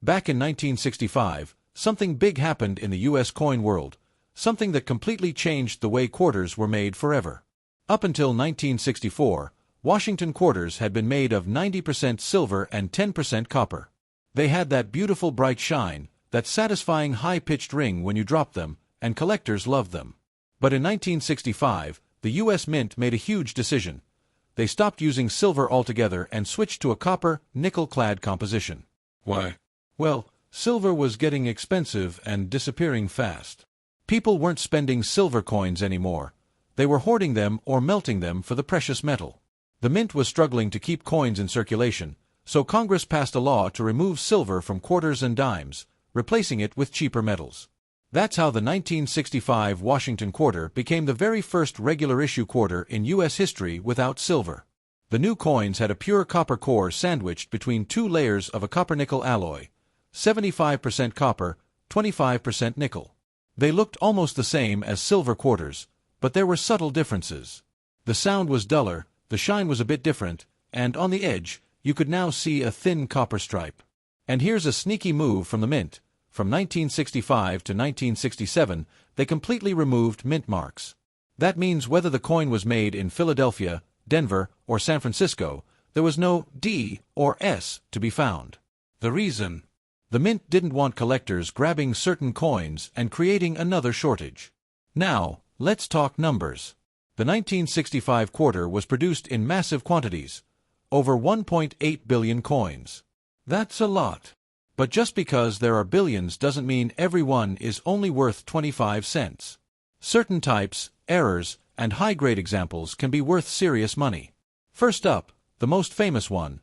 Back in 1965, something big happened in the US coin world, something that completely changed the way quarters were made forever. Up until 1964, Washington quarters had been made of 90% silver and 10% copper. They had that beautiful bright shine, that satisfying high-pitched ring when you dropped them, and collectors loved them. But in 1965, the US Mint made a huge decision. They stopped using silver altogether and switched to a copper, nickel-clad composition. Why? Well, silver was getting expensive and disappearing fast. People weren't spending silver coins anymore. They were hoarding them or melting them for the precious metal. The mint was struggling to keep coins in circulation, so Congress passed a law to remove silver from quarters and dimes, replacing it with cheaper metals. That's how the 1965 Washington quarter became the very first regular-issue quarter in U.S. history without silver. The new coins had a pure copper core sandwiched between two layers of a copper-nickel alloy, 75% copper, 25% nickel. They looked almost the same as silver quarters, but there were subtle differences. The sound was duller, the shine was a bit different, and on the edge, you could now see a thin copper stripe. And here's a sneaky move from the mint. From 1965 to 1967, they completely removed mint marks. That means whether the coin was made in Philadelphia, Denver, or San Francisco, there was no D or S to be found. The reason? The mint didn't want collectors grabbing certain coins and creating another shortage. Now, let's talk numbers. The 1965 quarter was produced in massive quantities, over 1.8 billion coins. That's a lot. But just because there are billions doesn't mean every one is only worth 25 cents. Certain types, errors, and high-grade examples can be worth serious money. First up, the most famous one,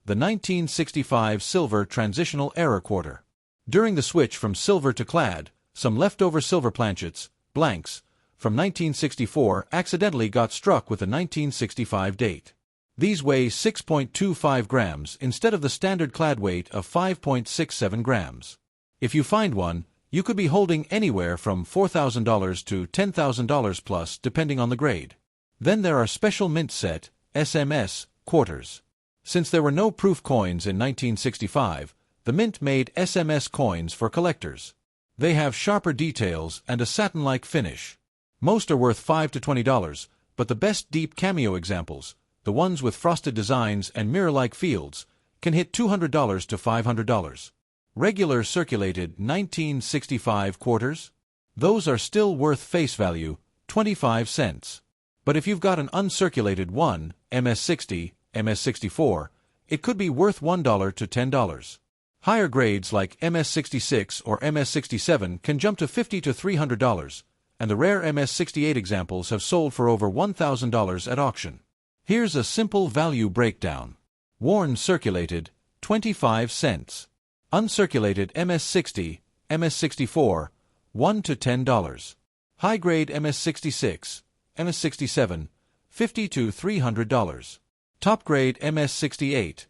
the 1965 silver transitional error quarter. During the switch from silver to clad, some leftover silver planchets, blanks, from 1964 accidentally got struck with the 1965 date. These weigh 6.25 grams instead of the standard clad weight of 5.67 grams. If you find one, you could be holding anywhere from $4,000 to $10,000 plus depending on the grade. Then there are special mint set, SMS, quarters. Since there were no proof coins in 1965, the mint made SMS coins for collectors. They have sharper details and a satin-like finish. Most are worth $5 to $20, but the best deep cameo examples, the ones with frosted designs and mirror-like fields, can hit $200 to $500. Regular circulated 1965 quarters? Those are still worth face value, 25 cents. But if you've got an uncirculated one, MS-60, MS-64, it could be worth $1 to $10. Higher grades like MS-66 or MS-67 can jump to $50 to $300, and the rare MS-68 examples have sold for over $1,000 at auction. Here's a simple value breakdown. Worn circulated, 25 cents. Uncirculated MS-60, MS-64, $1 to $10. High-grade MS-66, MS-67, $50 to $300. Top-grade MS-68,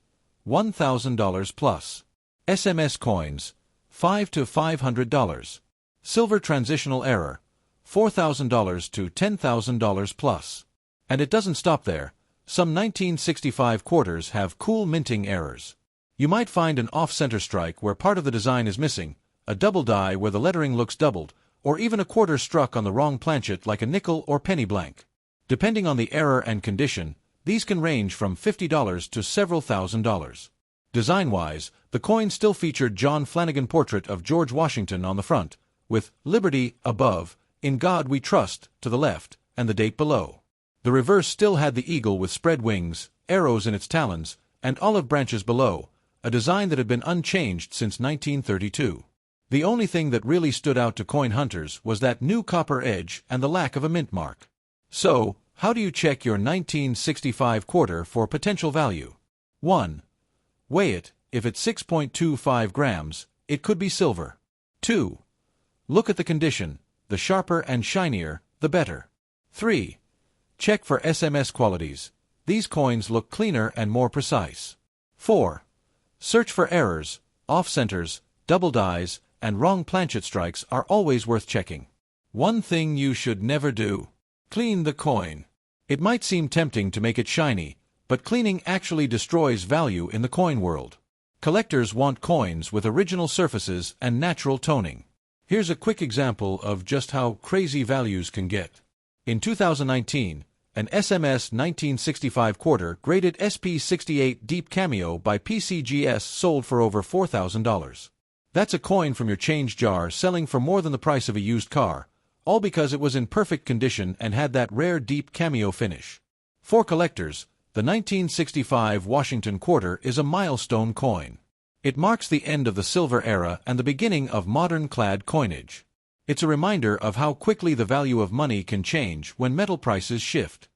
$1,000 plus. SMS coins, $5 to $500. Silver transitional error, $4,000 to $10,000 plus. And it doesn't stop there. Some 1965 quarters have cool minting errors. You might find an off-center strike where part of the design is missing, a double die where the lettering looks doubled, or even a quarter struck on the wrong planchet like a nickel or penny blank. Depending on the error and condition, these can range from $50 to several $1,000s. Design-wise, the coin still featured John Flanagan portrait of George Washington on the front, with "Liberty" above, "In God We Trust" to the left, and the date below. The reverse still had the eagle with spread wings, arrows in its talons, and olive branches below, a design that had been unchanged since 1932. The only thing that really stood out to coin hunters was that new copper edge and the lack of a mint mark. So, how do you check your 1965 quarter for potential value? 1. Weigh it. If it's 6.25 grams, it could be silver. 2. Look at the condition. The sharper and shinier, the better. 3. Check for SMS qualities. These coins look cleaner and more precise. 4. Search for errors, off-centers, double dies, and wrong planchet strikes are always worth checking. One thing you should never do: clean the coin. It might seem tempting to make it shiny, but cleaning actually destroys value in the coin world. Collectors want coins with original surfaces and natural toning. Here's a quick example of just how crazy values can get. In 2019, an SMS 1965 quarter graded SP68 Deep Cameo by PCGS sold for over $4,000. That's a coin from your change jar selling for more than the price of a used car, all because it was in perfect condition and had that rare deep cameo finish. For collectors, the 1965 Washington quarter is a milestone coin. It marks the end of the silver era and the beginning of modern clad coinage. It's a reminder of how quickly the value of money can change when metal prices shift.